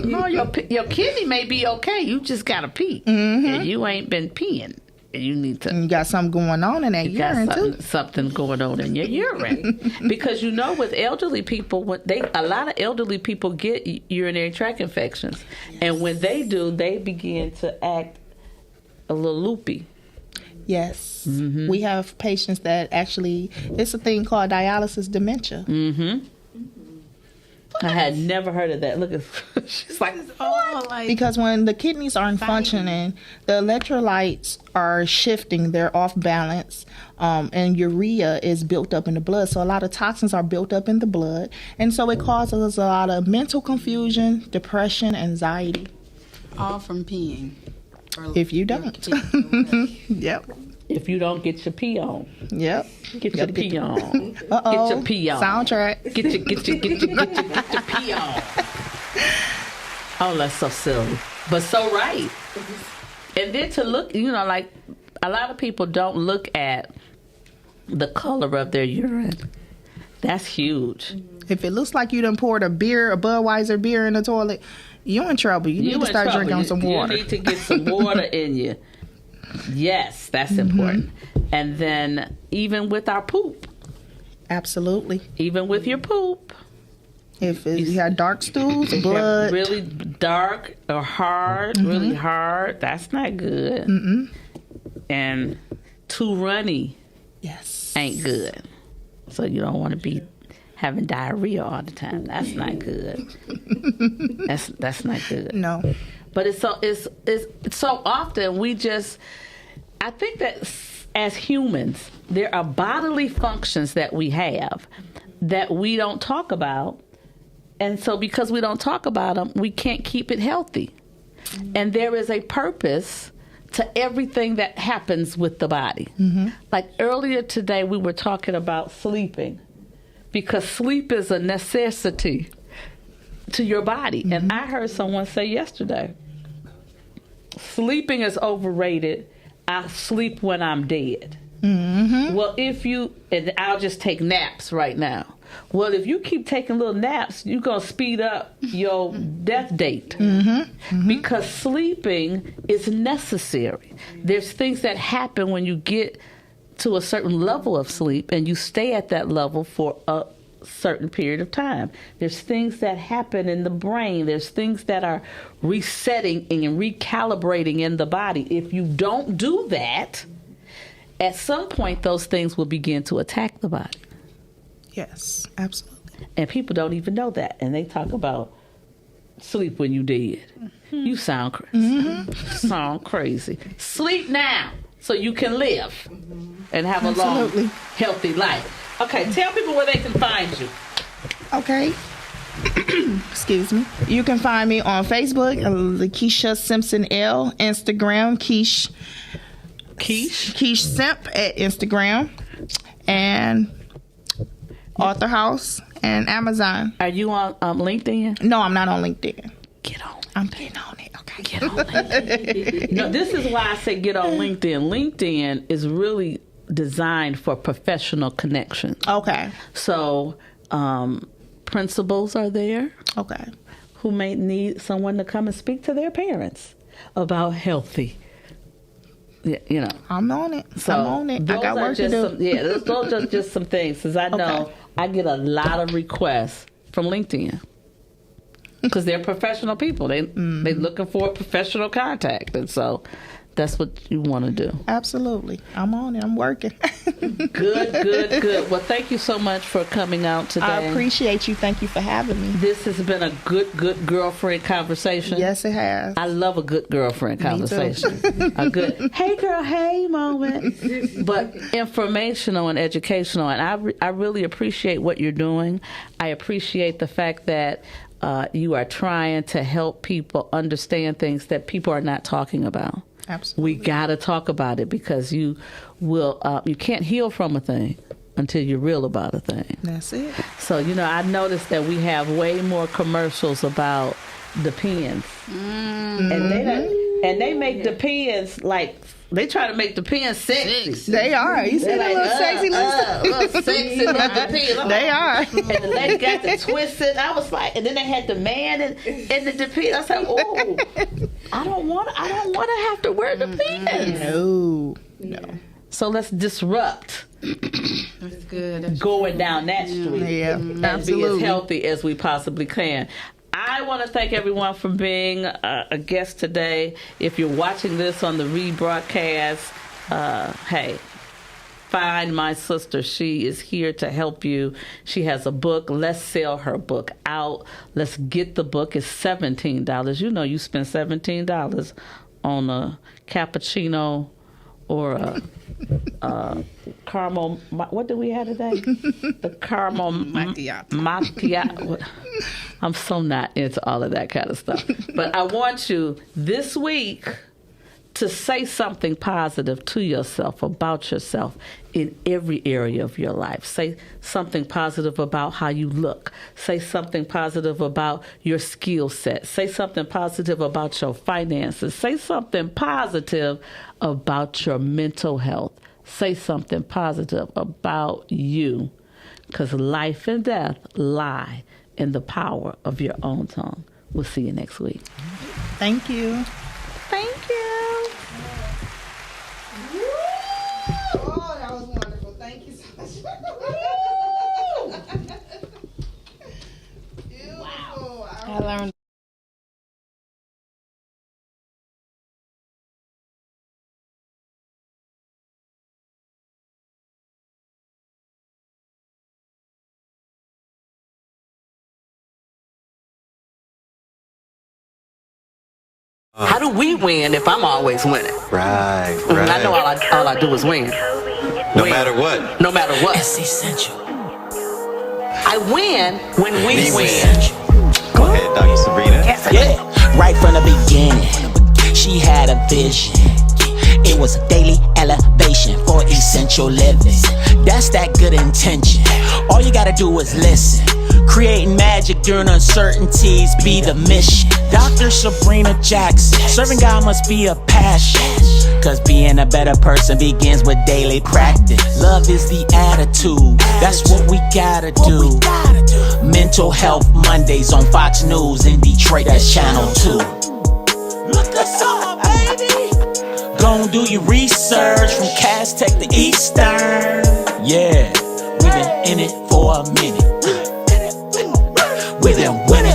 No, your kidney may be okay. You just got to pee. And you ain't been peeing. You need to. You got something going on in that urine too. Something going on in your urine, because with elderly people, a lot of elderly people get urinary tract infections, and when they do, they begin to act a little loopy. Yes, we have patients that actually, it's a thing called dialysis dementia. I had never heard of that. Look at she's like, oh, because when the kidneys aren't functioning, the electrolytes are shifting, they're off balance, and urea is built up in the blood. So a lot of toxins are built up in the blood, and so it causes a lot of mental confusion, depression, anxiety. all from peeing. If you don't. Yep. If you don't get your pee on. Yep. Get your pee on. Uh-oh. Get your pee on. Soundtrack. Get your pee on. Oh, that's so silly. But so right. And then to look, like a lot of people don't look at the color of their urine. That's huge. If it looks like you done poured a Budweiser beer in the toilet, you're in trouble. You need to start drinking some water. You need to get some water in you. Yes, that's important. And then even with our poop. Absolutely. Even with your poop. If you had dark stools, blood. Really dark or hard, really hard, that's not good. And too runny. Yes. Ain't good. So you don't want to be having diarrhea all the time. That's not good. That's not good. No. But it's so often I think that as humans, there are bodily functions that we have that we don't talk about. And so because we don't talk about them, we can't keep it healthy. And there is a purpose to everything that happens with the body. Like earlier today, we were talking about sleeping, because sleep is a necessity to your body. And I heard someone say yesterday, sleeping is overrated. I sleep when I'm dead. Well, and I'll just take naps right now. Well, if you keep taking little naps, you're going to speed up your death date. Because sleeping is necessary. There's things that happen when you get to a certain level of sleep and you stay at that level for a certain period of time. There's things that happen in the brain. There's things that are resetting and recalibrating in the body. If you don't do that, at some point those things will begin to attack the body. Yes, absolutely. And people don't even know that. And they talk about sleep when you dead. You sound crazy. Sound crazy. Sleep now so you can live and have a long, healthy life. Okay, tell people where they can find you. Okay. Excuse me. You can find me on Facebook, Lakeisha Simpson L, Instagram, Keish Simp at Instagram, and Author House and Amazon. Are you on LinkedIn? No, I'm not on LinkedIn. Get on. I'm getting on it. Okay. Get on LinkedIn. No, this is why I say get on LinkedIn. LinkedIn is really designed for professional connection. Okay. So principals are there. Okay. Who may need someone to come and speak to their parents about healthy. You know, I'm on it. so I'm on it. I got work to do. Those are just some things. Because I know Okay. I get a lot of requests from LinkedIn. Because they're professional people. They're looking for a professional contact. And so that's what you want to do. Absolutely. I'm on it. I'm working. Good. Well, thank you so much for coming out today. I appreciate you. Thank you for having me. This has been a good girlfriend conversation. Yes, it has. I love a good girlfriend conversation. A good, hey girl, hey moment. But informational and educational. And I really appreciate what you're doing. I appreciate the fact that you are trying to help people understand things that people are not talking about. Absolutely. We got to talk about it because you can't heal from a thing until you're real about a thing. That's it. So, I noticed that we have way more commercials about the pens. And they make the pens like, they try to make the pens sexy. They are. You see They're that little sexy little sexy little pen. They are. And the lady got to twist it. I was like, and then they had the man in the pen. I was like, oh, I don't want to have to wear the pens. No. So let's disrupt. That's good. Going down that street. Yeah, And absolutely. be as healthy as we possibly can. I want to thank everyone for being a guest today. If you're watching this on the rebroadcast, hey, find my sister. She is here to help you. She has a book. Let's sell her book out. Let's get the book. It's $17. You spend $17 on a cappuccino or a caramel. What did we have today? The caramel macchiato. I'm so not into all of that kind of stuff. But I want you this week to say something positive to yourself, about yourself in every area of your life. Say something positive about how you look. Say something positive about your skill set. Say something positive about your finances. Say something positive about your mental health. Say something positive about you. Because life and death lie in the power of your own tongue. We'll see you next week. Thank you. Thank you. Oh, that was wonderful. Thank you so much. Beautiful. I learned. How do we win if I'm always winning? Right. I know all I do is win. No matter what. No matter what. It's essential. I win when we We win. Go ahead, Dr. Sabrina. Yeah, right from the beginning, she had a vision. It was a daily elevation for essential living. That's that good intention. All you gotta do is listen. Creating magic during uncertainties be the mission. Dr. Sabrina Jackson, serving God must be a passion. Cause being a better person begins with daily practice. Love is the attitude, that's what we gotta do. Mental Health Mondays on Fox News in Detroit, that's Channel 2. Look us up, baby. Gon' do your research from Cass Tech to Eastern. Yeah, we've been in it for a minute. We've been winning.